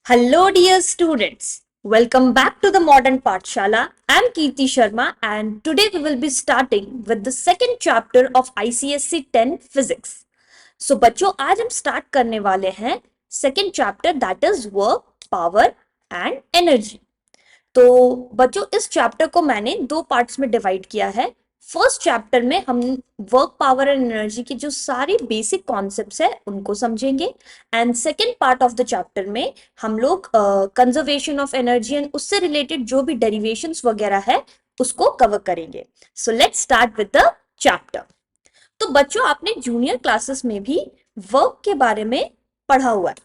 Hello, dear students. Welcome back to the Modern Pathshala. I'm Kirti Sharma, and today we will be starting with the second chapter of ICSC 10 Physics. So, बच्चों आज हम start करने वाले हैं second chapter that is work power and energy. तो बच्चों इस chapter को मैंने दो पार्ट्स में डिवाइड किया है। फर्स्ट चैप्टर में हम वर्क पावर एंड एनर्जी की जो सारी बेसिक कॉन्सेप्ट्स है उनको समझेंगे and second part of the chapter में हम लोग कंजर्वेशन ऑफ एनर्जी एंड उससे रिलेटेड जो भी डेरिवेशंस वगैरह है उसको कवर करेंगे। So let's start with the chapter. तो बच्चों आपने जूनियर क्लासेस में भी वर्क के बारे में पढ़ा हुआ है।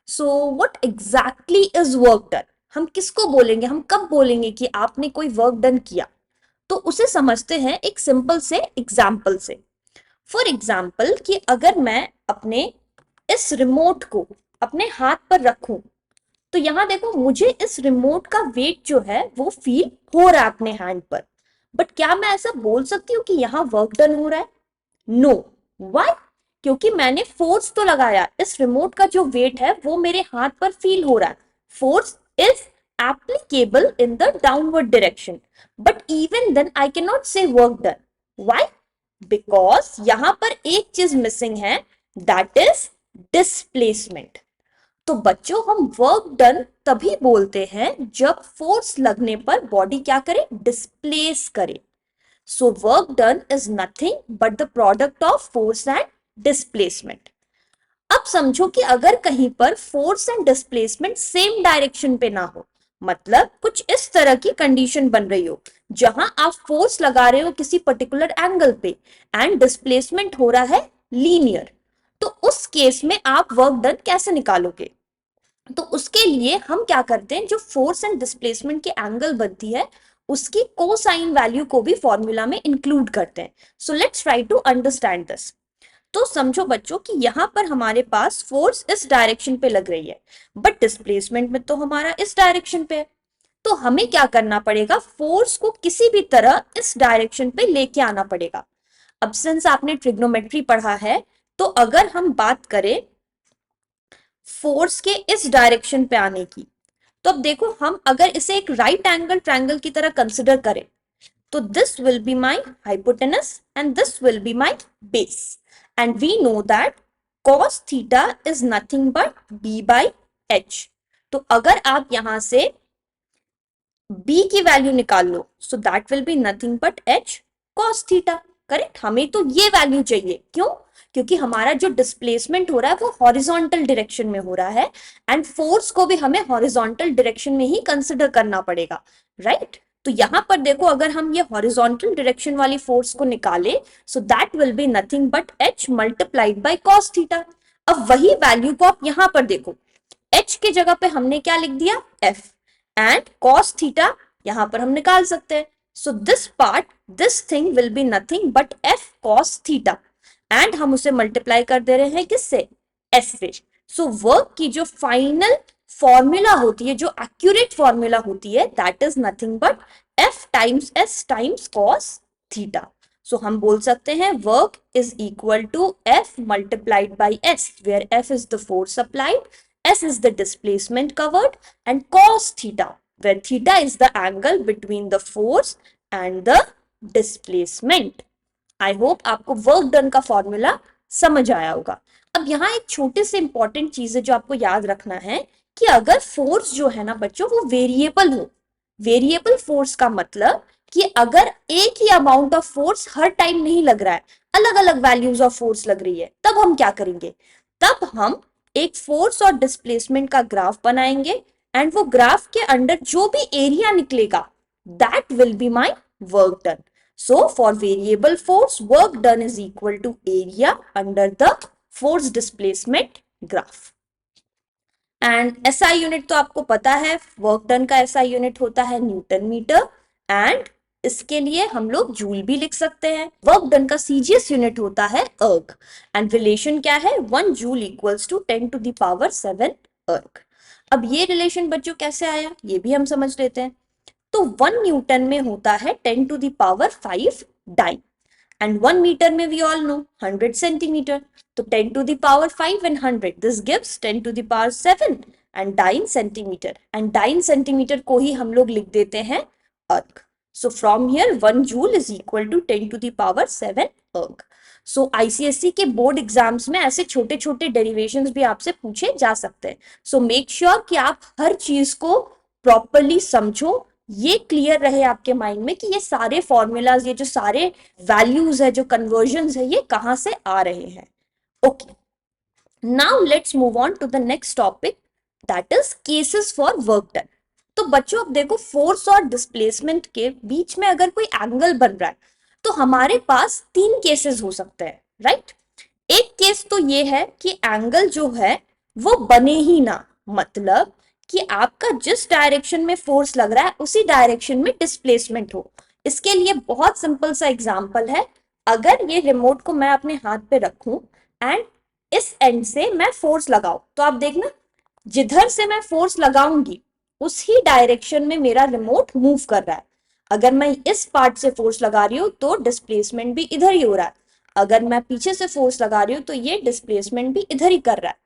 So what exactly is work done? हम किसको बोलेंगे, हम कब बोलेंगे कि आपने कोई वर्क डन किया? तो उसे समझते हैं एक सिंपल से एग्जाम्पल से। फॉर एग्जाम्पल कि अगर मैं अपने इस रिमोट को अपने हाथ पर रखूं तो यहां देखो मुझे इस रिमोट का वेट जो है वो फील हो रहा है अपने हैंड पर। बट क्या मैं ऐसा बोल सकती हूँ कि यहाँ वर्क डन हो रहा है? नो। व्हाई? क्योंकि मैंने फोर्स तो लगाया, इस रिमोट का जो वेट है वो मेरे हाथ पर फील हो रहा है। Force is applicable in the downward direction, but even then I cannot say work done. Why? Because यहां पर एक चीज मिसिंग है, that is displacement. तो बच्चों हम वर्क डन तभी बोलते हैं जब फोर्स लगने पर बॉडी क्या करे, डिस्प्लेस करे। So work done is nothing but the product of force and displacement. अब समझो कि अगर कहीं पर force and displacement same direction पे ना हो, मतलब कुछ इस तरह की कंडीशन बन रही हो जहां आप फोर्स लगा रहे हो किसी पर्टिकुलर एंगल पे एंड डिस्प्लेसमेंट हो रहा है लीनियर, तो उस केस में आप वर्क डन कैसे निकालोगे? तो उसके लिए हम क्या करते हैं, जो फोर्स एंड डिस्प्लेसमेंट की एंगल बनती है उसकी कोसाइन वैल्यू को भी फॉर्मूला में इंक्लूड करते हैं। So let's try to understand this. तो समझो बच्चों कि यहां पर हमारे पास फोर्स इस डायरेक्शन पे लग रही है बट डिस्प्लेसमेंट में तो हमारा इस डायरेक्शन पे है। तो हमें क्या करना पड़ेगा, फोर्स को किसी भी तरह इस डायरेक्शन पे लेके आना पड़ेगा। अब सिंस आपने ट्रिग्नोमेट्री पढ़ा है तो अगर हम बात करें फोर्स के इस डायरेक्शन पे आने की, तो अब देखो हम अगर इसे एक राइट एंगल ट्रायंगल की तरह कंसिडर करें तो this will be my hypotenuse and this will be my base, and we know that cos theta is nothing but b by h। तो अगर आप यहां से b की वैल्यू निकाल लो so that will be nothing but h cos theta। Correct, हमें तो ये वैल्यू चाहिए, क्यों? क्योंकि हमारा जो डिस्प्लेसमेंट हो रहा है वो हॉरिजॉन्टल डायरेक्शन में हो रहा है एंड फोर्स को भी हमें हॉरिजॉन्टल डायरेक्शन में ही कंसिडर करना पड़ेगा, राइट? तो यहां पर देखो अगर हम ये हॉरिजॉन्टल डायरेक्शन वाली फोर्स को निकाले so that will be nothing but h multiplied by cos theta. अब वही वैल्यू को आप यहां पर देखो, h के जगह पे हमने क्या लिख दिया, f, एंड cos थीटा यहां पर हम निकाल सकते हैं। So this part, this thing will be nothing but f cos theta and हम उसे मल्टीप्लाई कर दे रहे हैं किससे, s से। सो वर्क की जो फाइनल फॉर्मूला होती है, जो एक्यूरेट फॉर्मूला होती है, that is nothing but f times s times cos theta. So हम बोल सकते हैं work is equal to f multiplied by s, where f is the force applied, s is the displacement covered, and cos theta, where theta is the angle between the force and the displacement। I hope आपको work done का formula समझ आया होगा। अब यहाँ एक छोटे से इंपॉर्टेंट चीज है जो आपको याद रखना है कि अगर फोर्स जो है ना बच्चों वो वेरिएबल हो, वेरिएबल फोर्स का मतलब कि अगर एक ही अमाउंट ऑफ फोर्स हर टाइम नहीं लग रहा है, अलग अलग वैल्यूज ऑफ फोर्स लग रही है, तब हम क्या करेंगे, तब हम एक फोर्स और डिस्प्लेसमेंट का ग्राफ बनाएंगे एंड वो ग्राफ के अंदर जो भी एरिया निकलेगा that will be my work done. So for variable force, work done is equal to area under the force displacement graph. And SI unit तो आपको पता है, work done का SI unit होता है न्यूटन मीटर एंड इसके लिए हम लोग जूल भी लिख सकते हैं। वर्क डन का CGS यूनिट होता है अर्ग एंड रिलेशन क्या है, 1 joule equals to 10 to the power 7 अर्ग। अब ये रिलेशन बच्चों कैसे आया ये भी हम समझ लेते हैं। तो 1 न्यूटन में होता है 10 to the power 5 dyne and 1 meter में we all know 100 centimeter. तो 10 to the power 5 and 100, this gives 10 to the power 7 and 9 centimeter, and 9 centimeter को ही हम लोग लिख देते हैं अर्ग. So from here 1 joule is equal to 10 to the power 7 erg. So ICSE के बोर्ड एग्जाम्स में ऐसे छोटे छोटे डेरिवेशंस भी आपसे पूछे जा सकते हैं. So make sure कि आप हर चीज को प्रॉपरली समझो, ये क्लियर रहे आपके माइंड में कि ये सारे फॉर्मूलाज, ये जो सारे वैल्यूज है, जो कन्वर्जन्स है, ये कहाँ से आ रहे हैं. Okay, now let's move on to the next topic, that is cases for work done. तो बच्चों अब देखो, फोर्स और डिस्प्लेसमेंट के बीच में अगर कोई एंगल बन रहा है तो हमारे पास 3 केसेस हो सकते हैं, राइट. एक केस तो ये है कि एंगल जो है वो बने ही ना, मतलब कि आपका जिस डायरेक्शन में फोर्स लग रहा है उसी डायरेक्शन में डिस्प्लेसमेंट हो. इसके लिए बहुत सिंपल सा एग्जांपल है. अगर ये रिमोट को मैं अपने हाथ पे रखूं एंड इस एंड से मैं फोर्स लगाऊं, तो आप देखना जिधर से मैं फोर्स लगाऊंगी उसी डायरेक्शन में मेरा रिमोट मूव कर रहा है. अगर मैं इस पार्ट से फोर्स लगा रही हूँ तो डिस्प्लेसमेंट भी इधर ही हो रहा है. अगर मैं पीछे से फोर्स लगा रही हूँ तो ये डिस्प्लेसमेंट भी इधर ही कर रहा है.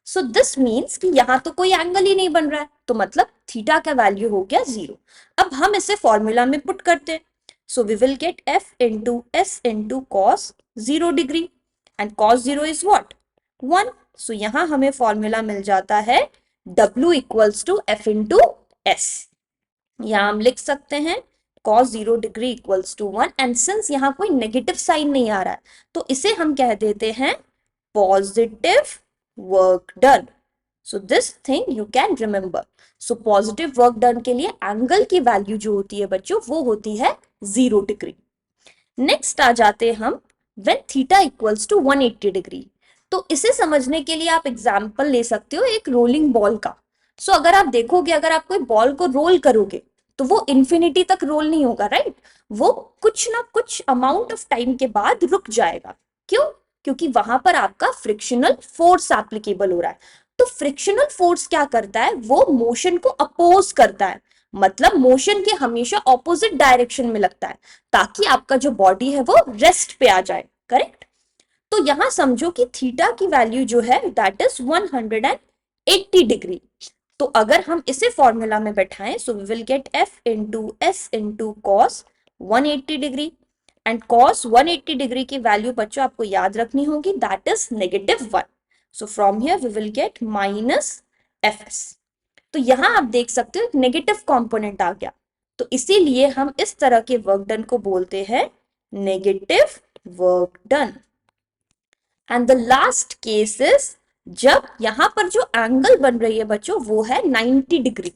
सो दिस मीन्स कि यहाँ तो कोई एंगल ही नहीं बन रहा है, तो मतलब थीटा का वैल्यू हो गया 0. अब हम इसे फॉर्मूला में पुट करते हैं. So we will get f into s into cos 0 degree, and cos 0 is what 1. So यहाँ हमें फॉर्मूला मिल जाता है w equals to f into s. यहाँ हम लिख सकते हैं cos 0 degree equals to 1, and since यहाँ कोई नेगेटिव साइन नहीं आ रहा है तो इसे हम कह देते हैं positive work done. So this thing you can remember. So positive work done के लिए एंगल की वैल्यू जो होती है बच्चों वो होती है 0 डिग्री. नेक्स्ट आ जाते हम when theta equals to 180 degree. तो इसे समझने के लिए आप एग्जांपल ले सकते हो एक रोलिंग बॉल का. सो अगर आप देखोगे, अगर आप कोई बॉल को रोल करोगे तो वो इंफिनिटी तक रोल नहीं होगा, राइट. वो कुछ ना कुछ अमाउंट ऑफ टाइम के बाद रुक जाएगा. क्यों? क्योंकि वहां पर आपका फ्रिक्शनल फोर्स एप्लीकेबल हो रहा है. तो फ्रिक्शनल फोर्स क्या करता है, वो मोशन को अपोज करता है, मतलब मोशन के हमेशा ऑपोजिट डायरेक्शन में लगता है ताकि आपका जो बॉडी है वो रेस्ट पे आ जाए, करेक्ट. तो यहां समझो कि थीटा की वैल्यू जो है दैट इज 180 डिग्री. तो अगर हम इसे फॉर्मूला में बैठाएं, so we will get f into s into cos 180 degree, and cos 180 degree की वैल्यू बच्चों आपको याद रखनी होगी, that is -1. So from here we will get -fs. तो यहां आप देख सकते हो नेगेटिव कंपोनेंट आ गया, तो इसीलिए हम इस तरह के वर्क डन को बोलते हैं negative work done. And the last case is जब यहां पर जो एंगल बन रही है बच्चों वो है 90 डिग्री.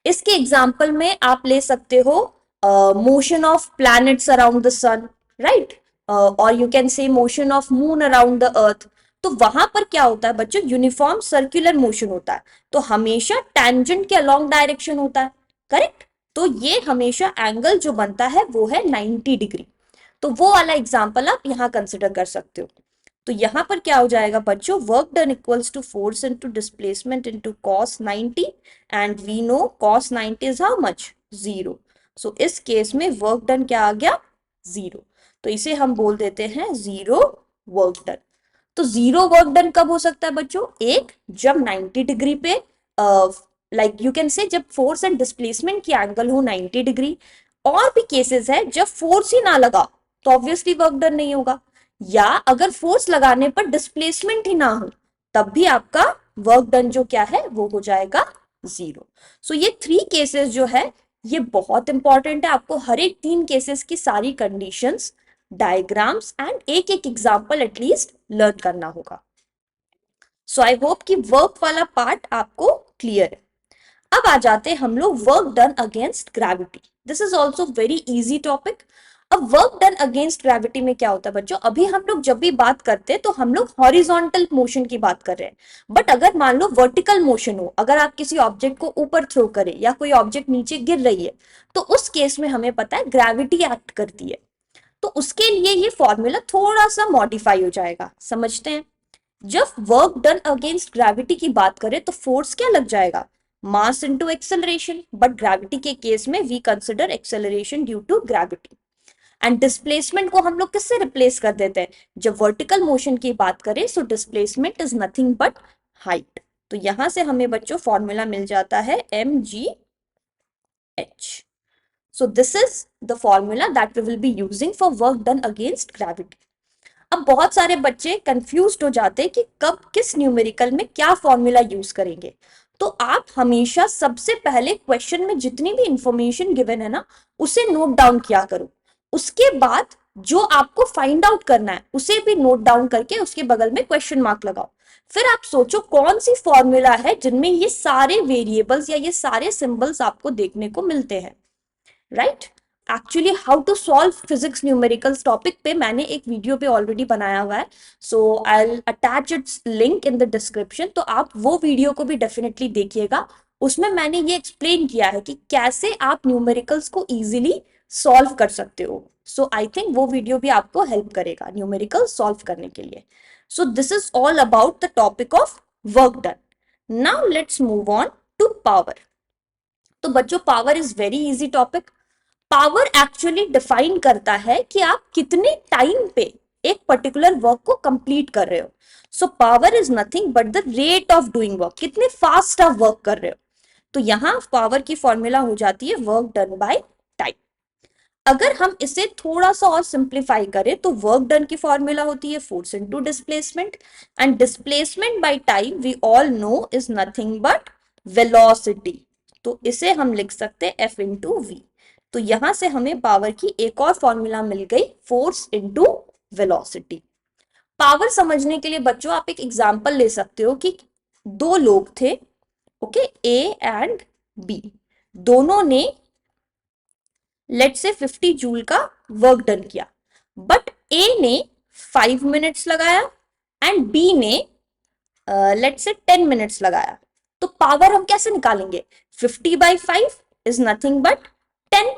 इसके एग्जाम्पल में आप ले सकते हो motion of planets around the sun, right, और you can say motion of moon around the earth. तो वहां पर क्या होता है बच्चों, यूनिफॉर्म सर्कुलर मोशन होता है, तो हमेशा टेंजेंट के अलॉन्ग डायरेक्शन होता है, करेक्ट. तो ये हमेशा एंगल जो बनता है वो है 90 डिग्री. तो वो वाला एग्जाम्पल आप यहाँ कंसिडर कर सकते हो. तो यहां पर क्या हो जाएगा बच्चों, work done equals to force into displacement into cos 90, and we know cos 90 is how much 0. So इस केस में वर्क डन क्या आ गया 0. तो इसे हम बोल देते हैं 0 वर्क डन. तो 0 वर्क डन कब हो सकता है बच्चों, एक जब 90 डिग्री पे लाइक यू कैन से जब फोर्स एंड डिस्प्लेसमेंट की एंगल हो 90 डिग्री. और भी केसेस है जब फोर्स ही ना लगा तो ऑब्वियसली वर्क डन नहीं होगा, या अगर फोर्स लगाने पर डिस्प्लेसमेंट ही ना हो तब भी आपका वर्क डन जो क्या है वो हो जाएगा 0. सो ये 3 केसेस जो है ये बहुत इंपॉर्टेंट है. आपको हर एक 3 केसेस की सारी कंडीशंस, डायग्राम्स एंड एक एक एग्जांपल एटलीस्ट लर्न करना होगा. सो आई होप कि वर्क वाला पार्ट आपको क्लियर है. अब आ जाते हम लोग work done against gravity. This is also very easy topic. अब वर्क डन अगेंस्ट ग्रेविटी में क्या होता है बच्चों, अभी हम लोग जब भी बात करते हैं तो हम लोग हॉरिजॉन्टल मोशन की बात कर रहे हैं, बट अगर मान लो वर्टिकल मोशन हो, अगर आप किसी ऑब्जेक्ट को ऊपर थ्रो करें या कोई ऑब्जेक्ट नीचे गिर रही है, तो उस केस में हमें पता है ग्रेविटी एक्ट करती है. तो उसके लिए ये फॉर्मूला थोड़ा सा मॉडिफाई हो जाएगा, समझते हैं. जब वर्क डन अगेंस्ट ग्रेविटी की बात करें तो फोर्स क्या लग जाएगा, mass into acceleration, but gravity के केस में we consider acceleration due to gravity. And displacement को हम लोग किससे रिप्लेस कर देते हैं? जब वर्टिकल मोशन की बात करें, so displacement is nothing but height. तो यहां से हमें बच्चों फॉर्मूला मिल जाता है mgh। So this is the formula that we will be using for work done against gravity. अब बहुत सारे बच्चे कंफ्यूज्ड हो जाते हैं कि कब किस न्यूमेरिकल में क्या फॉर्मूला यूज करेंगे। तो आप हमेशा सबसे पहले क्वेश्चन में जितनी भी इंफॉर्मेशन गिवन है ना, उसे नोट डाउन किया करो। उसके बाद जो आपको फाइंड आउट करना है उसे भी नोट डाउन करके उसके बगल में क्वेश्चन मार्क लगाओ। फिर आप सोचो कौन सी फॉर्मूला है जिनमें ये सारे वेरिएबल्स या ये सारे सिंबल्स आपको देखने को मिलते हैं, right. Actually how to solve physics numericals topic पे मैंने एक वीडियो पे ऑलरेडी बनाया हुआ है, so I will attach its link in the description. तो आप वो वीडियो को भी डेफिनेटली देखिएगा। उसमें मैंने ये एक्सप्लेन किया है कि कैसे आप न्यूमेरिकल्स को इजीली सॉल्व कर सकते हो। सो आई थिंक वो वीडियो भी आपको हेल्प करेगा न्यूमेरिकल सॉल्व करने के लिए। So this is all about the topic of work done. Now let's move on to power. तो बच्चों power is very easy topic. Power actually define करता है कि आप कितने टाइम पे एक पर्टिकुलर वर्क को कंप्लीट कर रहे हो। So power is nothing but the rate of doing work, कितने फास्ट आप वर्क कर रहे हो। तो यहां पावर की फॉर्मूला हो जाती है वर्क डन बाय टाइम। अगर हम इसे थोड़ा सा और सिंप्लीफाई करें तो वर्क डन की फॉर्मूला होती है force into displacement, and displacement by time we all know is nothing but velocity. तो इसे हम लिख सकते हैं F इंटू वी। तो यहां से हमें पावर की एक और फॉर्मूला मिल गई, फोर्स इनटू वेलोसिटी। पावर समझने के लिए बच्चों आप एक एग्जांपल ले सकते हो कि दो लोग थे, ओके, ए एंड बी। दोनों ने लेट से 50 जूल का वर्क डन किया, बट ए ने 5 मिनट्स लगाया एंड बी ने लेट से 10 मिनट्स लगाया। तो पावर हम कैसे निकालेंगे? 50/5 is nothing but 10,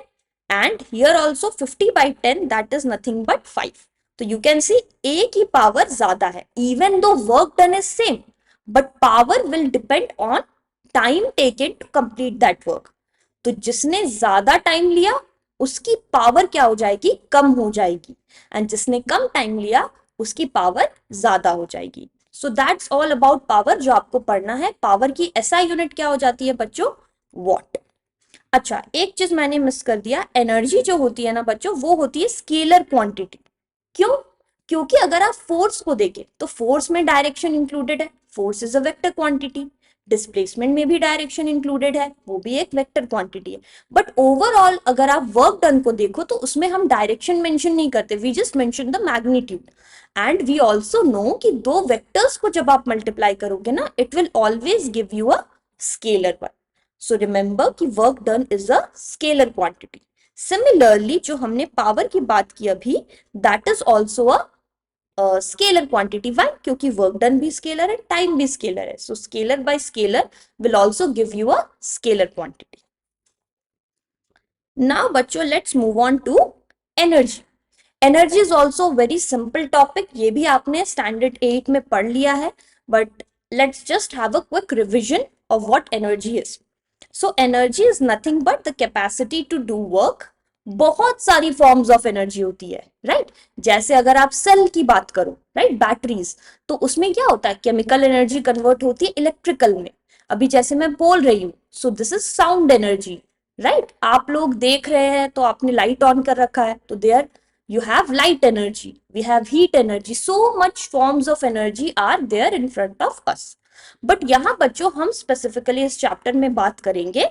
and here also 50/10 that is nothing but 5. तो you can see A की पावर ज्यादा है, even though work done is same, but power will depend on time taken to complete that work. तो जिसने ज्यादा time लिया उसकी power क्या हो जाएगी? कम हो जाएगी, एंड जिसने कम टाइम लिया उसकी पावर ज्यादा हो जाएगी। So that's all about power जो आपको पढ़ना है। पावर की SI यूनिट क्या हो जाती है बच्चों? वॉट। अच्छा, एक चीज मैंने मिस कर दिया, एनर्जी जो होती है ना बच्चों वो होती है स्केलर क्वांटिटी। क्यों? क्योंकि अगर आप फोर्स को देखें तो फोर्स में डायरेक्शन इंक्लूडेड है, force is a vector quantity. Displacement में भी डायरेक्शन इंक्लूडेड है, वो भी एक वेक्टर क्वांटिटी है। बट ओवरऑल अगर आप वर्क डन को देखो तो उसमें हम डायरेक्शन मेंशन नहीं करते, we just mention the magnitude. And we also know कि दो वेक्टर्स को जब आप मल्टीप्लाई करोगे ना, it will always give you a scalar one. So remember कि work done is a scalar quantity. Similarly जो हमने पावर की बात की अभी, that is also a scalar quantity. Why? क्योंकि वर्क डन भी स्केलर है, टाइम भी स्केलर है। So scalar by scalar will also give you a scalar quantity. Now बच्चों let's move on to energy. Energy is also very simple topic, ये भी आपने standard 8 में पढ़ लिया है, but let's just have a quick revision of what energy is. So energy is nothing but the capacity to do work. बहुत सारी forms of energy होती है, राइट। जैसे अगर आप सेल की बात करो, राइट, बैटरीज, तो उसमें क्या होता है? केमिकल एनर्जी कन्वर्ट होती है इलेक्ट्रिकल में। अभी जैसे मैं बोल रही हूं, सो this is sound energy, right. आप लोग देख रहे हैं तो आपने लाइट ऑन कर रखा है, तो there you have light energy, we have heat energy, so much forms of energy are there in front of us. But यहां बच्चों हम स्पेसिफिकली इस चैप्टर में बात करेंगे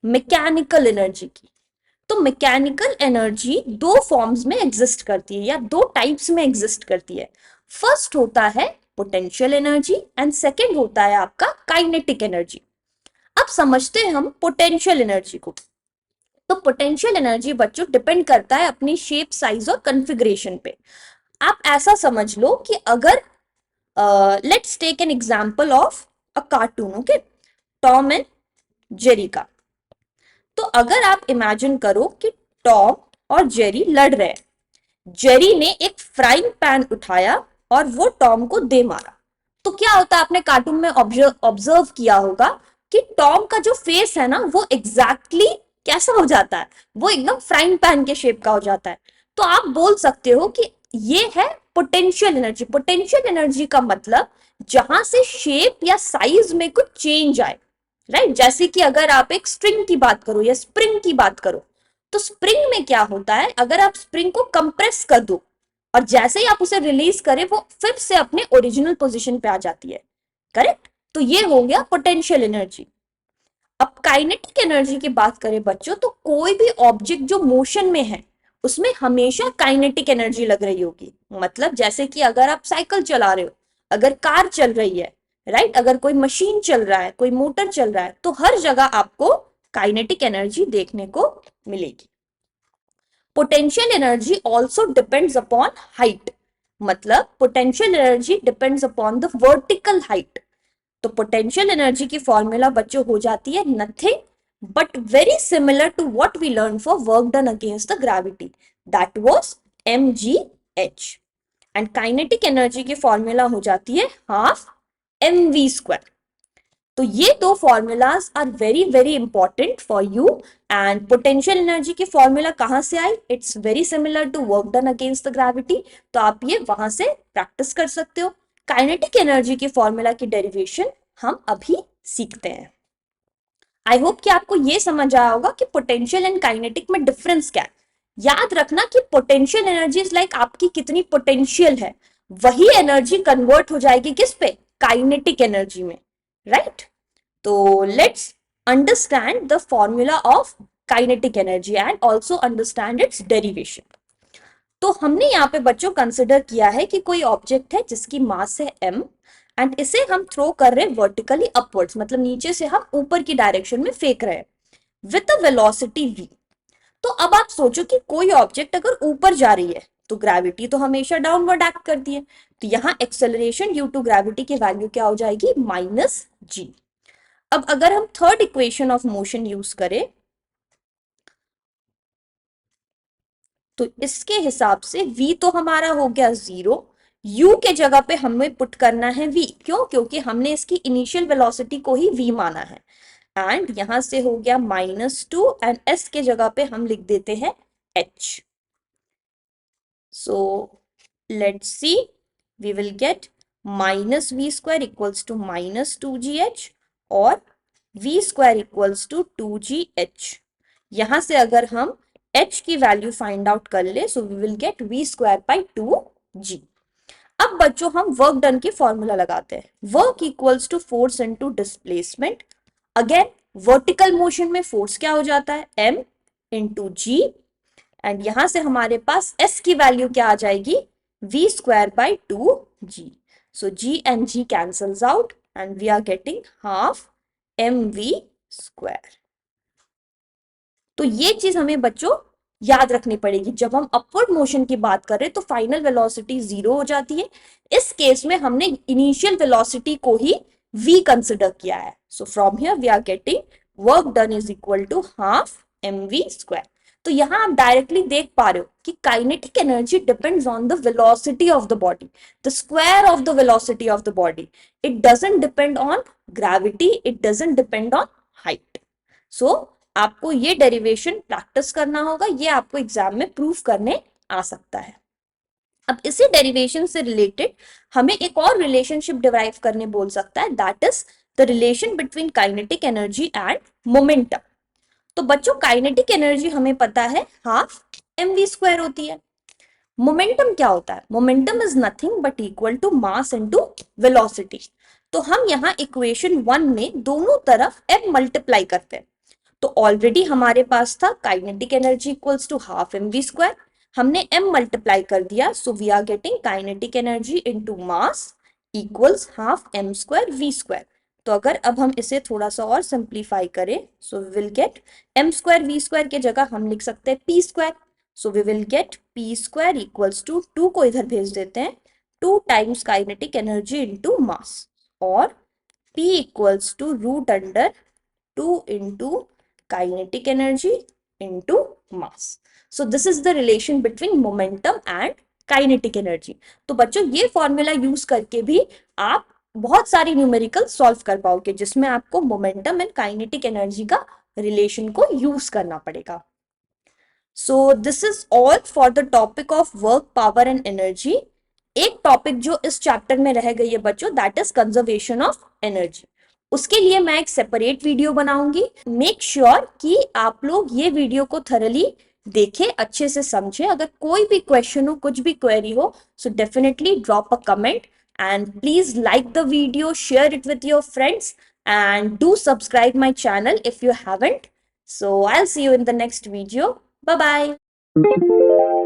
मैकेनिकल एनर्जी की। तो मैकेनिकल एनर्जी दो फॉर्म्स में एग्जिस्ट करती है या दो टाइप्स में एग्जिस्ट करती है। फर्स्ट होता है पोटेंशियल एनर्जी एंड सेकेंड होता है आपका काइनेटिक एनर्जी। अब समझते हैं हम पोटेंशियल एनर्जी को। तो पोटेंशियल एनर्जी बच्चों डिपेंड करता है अपनी शेप, साइज और कॉन्फ़िगरेशन पे। आप ऐसा समझ लो कि अगर let's take an example of a cartoon, okay, Tom and Jerry का। तो अगर आप इमेजिन करो कि टॉम और जेरी लड़ रहे हैं, जेरी ने एक फ्राइंग पैन उठाया और वो टॉम को दे मारा, तो क्या होता है? आपने कार्टून में ऑब्जर्व किया होगा कि टॉम का जो फेस है ना वो एग्जैक्टली कैसा हो जाता है? वो एकदम फ्राइंग पैन के शेप का हो जाता है। तो आप बोल सकते हो कि ये है पोटेंशियल एनर्जी। पोटेंशियल एनर्जी का मतलब जहां से शेप या साइज में कुछ चेंज आए, राइट। जैसे कि अगर आप एक स्ट्रिंग की बात करो या स्प्रिंग की बात करो, तो स्प्रिंग में क्या होता है, अगर आप स्प्रिंग को कंप्रेस कर दो और जैसे ही आप उसे रिलीज करें वो फिर से अपने ओरिजिनल पोजीशन पे आ जाती है, करेक्ट। तो ये हो गया पोटेंशियल एनर्जी। अब काइनेटिक एनर्जी की बात करें बच्चों, तो कोई भी ऑब्जेक्ट जो मोशन में है उसमें हमेशा काइनेटिक एनर्जी लग रही होगी। मतलब जैसे कि अगर आप साइकिल चला रहे हो, अगर कार चल रही है, राइट, अगर कोई मशीन चल रहा है, कोई मोटर चल रहा है, तो हर जगह आपको काइनेटिक एनर्जी देखने को मिलेगी। Potential energy also depends upon height. मतलब potential energy depends upon the vertical height. तो पोटेंशियल एनर्जी की फॉर्मूला बच्चों हो जाती है nothing but very similar to what we learn for work done against the gravity, that was mgh। And kinetic energy की formula हो जाती है हाफ mv²। तो ये दो formulas are very very important for you. And potential energy की formula कहां से आई, it's very similar to work done against the gravity, तो आप ये वहां से प्रैक्टिस कर सकते हो। काइनेटिक एनर्जी की फॉर्मूला की डेरिवेशन हम अभी सीखते हैं। आई होप कि आपको ये समझ आया होगा कि पोटेंशियल एंड काइनेटिक में डिफरेंस क्या है। याद रखना कि पोटेंशियल एनर्जी इज लाइक आपकी कितनी पोटेंशियल है, वही एनर्जी कन्वर्ट हो जाएगी किस पे, काइनेटिक एनर्जी में, राइट। तो let's understand the formula of kinetic energy and also understand it's derivation. तो हमने यहाँ पे बच्चों कंसिडर किया है कि कोई ऑब्जेक्ट है जिसकी मास है m एंड इसे हम थ्रो कर रहे हैं वर्टिकली अपवर्ड्स, मतलब नीचे से हम ऊपर की डायरेक्शन में फेंक रहे हैं विद अ वेलोसिटी v। तो अब आप सोचो कि कोई ऑब्जेक्ट अगर ऊपर जा रही है तो ग्रेविटी तो हमेशा डाउनवर्ड एक्ट करती है, तो यहाँ एक्सेलरेशन ड्यू टू ग्रेविटी की वैल्यू क्या हो जाएगी, -g। अब अगर हम third equation of motion use करें तो इसके हिसाब से v तो हमारा हो गया 0, u के जगह पे हमें पुट करना है v, क्यों, क्योंकि हमने इसकी इनिशियल वेलोसिटी को ही v माना है। एंड यहां से हो गया -2 एंड s के जगह पे हम लिख देते हैं h। So let's see, we will get -v² equals to -2gh और v² इक्वल्स टू 2gh। यहां से अगर हम h की वैल्यू फाइंड आउट कर ले, so we will get v² by 2g। अब बच्चों हम वर्क डन की फॉर्मूला लगाते हैं, work equals to force into displacement. Again vertical motion में फोर्स क्या हो जाता है, m इंटू जी, एंड यहां से हमारे पास s की वैल्यू क्या आ जाएगी, v² by 2g। So g and g cancels out and we are getting half mv²। तो ये चीज हमें बच्चों याद रखनी पड़ेगी, जब हम अपवर्ड मोशन की बात करें तो फाइनल वेलोसिटी 0 हो जाती है। इस केस में हमने इनिशियल वेलोसिटी को ही v कंसिडर किया है। So from here we are getting work done is equal to half mv²। तो यहां आप डायरेक्टली देख पा रहे हो कि kinetic energy depends on the velocity of the body, the square of the velocity of the body. It doesn't depend on gravity, it doesn't depend on height. So आपको ये डेरिवेशन प्रैक्टिस करना होगा, ये आपको एग्जाम में proof करने आ सकता है। अब इसी डेरिवेशन से रिलेटेड हमें एक और रिलेशनशिप डिराइव करने बोल सकता है, that is the relation between kinetic energy and momentum. तो बच्चों काइनेटिक एनर्जी हमें पता है हाफ mv² होती है। मोमेंटम क्या होता है, momentum is nothing but equal to mass into velocity. तो हम यहाँ इक्वेशन 1 में दोनों तरफ m मल्टीप्लाई करते हैं। तो ऑलरेडी हमारे पास था kinetic energy equals to half mv², हमने m मल्टीप्लाई कर दिया, so we are getting kinetic energy into mass equals half m² v²। तो अगर अब हम इसे थोड़ा सा और सिंप्लीफाई करें, सो we will gate m² v² के जगह हम लिख सकते हैं p²। So we will get p² equals to 2 को इधर भेज देते हैं, 2 times kinetic energy into mass, और p equals to √2 into kinetic energy into mass. So this is the relation between momentum and kinetic energy. तो बच्चों ये formula use करके भी आप बहुत सारी न्यूमेरिकल सॉल्व कर पाओगे, जिसमें आपको मोमेंटम एंड काइनेटिक एनर्जी का रिलेशन को यूज करना पड़ेगा। सो this is all for the topic of work, power and energy. एक टॉपिक जो इस चैप्टर में रह गई है बच्चों, that is conservation of energy. उसके लिए मैं एक सेपरेट वीडियो बनाऊंगी। मेक श्योर कि आप लोग ये वीडियो को थरली देखें, अच्छे से समझे। अगर कोई भी क्वेश्चन हो, कुछ भी क्वेरी हो, so definitely drop a comment and please like the video, share it with your friends, and do subscribe my channel if you haven't. So I'll see you in the next video. Bye bye.